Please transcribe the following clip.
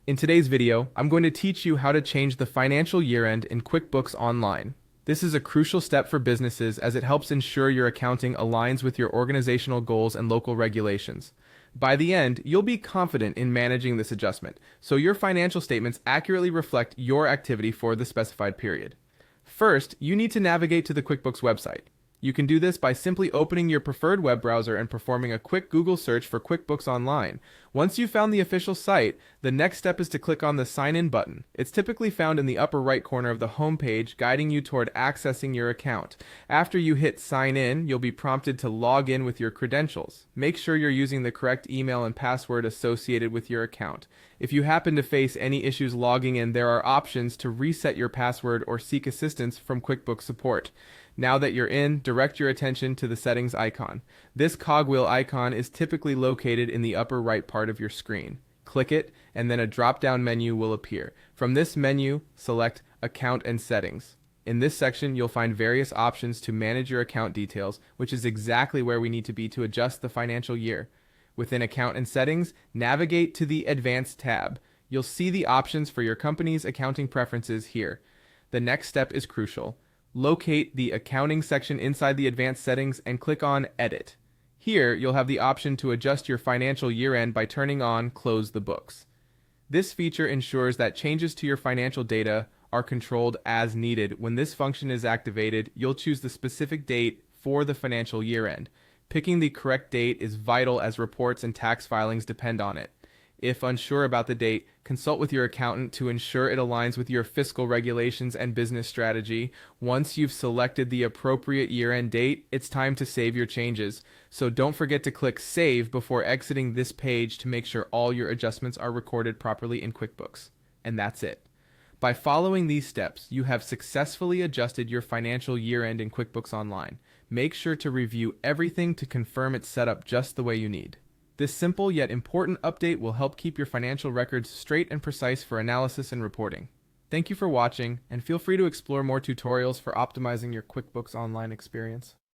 In today's video, I'm going to teach you how to change the financial year-end in QuickBooks Online. This is a crucial step for businesses as it helps ensure your accounting aligns with your organizational goals and local regulations. By the end, you'll be confident in managing this adjustment, so your financial statements accurately reflect your activity for the specified period. First, you need to navigate to the QuickBooks website. You can do this by simply opening your preferred web browser and performing a quick Google search for QuickBooks Online. Once you've found the official site, the next step is to click on the Sign In button. It's typically found in the upper right corner of the home page, guiding you toward accessing your account. After you hit Sign In, you'll be prompted to log in with your credentials. Make sure you're using the correct email and password associated with your account. If you happen to face any issues logging in, there are options to reset your password or seek assistance from QuickBooks support. Now that you're in, direct your attention to the settings icon. This cogwheel icon is typically located in the upper right part of your screen. Click it, and then a drop-down menu will appear. From this menu, select Account and Settings. In this section, you'll find various options to manage your account details, which is exactly where we need to be to adjust the financial year. Within Account and Settings, navigate to the Advanced tab. You'll see the options for your company's accounting preferences here. The next step is crucial. Locate the Accounting section inside the Advanced Settings and click on Edit. Here, you'll have the option to adjust your financial year-end by turning on Close the Books. This feature ensures that changes to your financial data are controlled as needed. When this function is activated, you'll choose the specific date for the financial year-end. Picking the correct date is vital as reports and tax filings depend on it. If unsure about the date, consult with your accountant to ensure it aligns with your fiscal regulations and business strategy. Once you've selected the appropriate year-end date, it's time to save your changes. So don't forget to click Save before exiting this page to make sure all your adjustments are recorded properly in QuickBooks. And that's it. By following these steps, you have successfully adjusted your financial year-end in QuickBooks Online. Make sure to review everything to confirm it's set up just the way you need. This simple yet important update will help keep your financial records straight and precise for analysis and reporting. Thank you for watching, and feel free to explore more tutorials for optimizing your QuickBooks Online experience.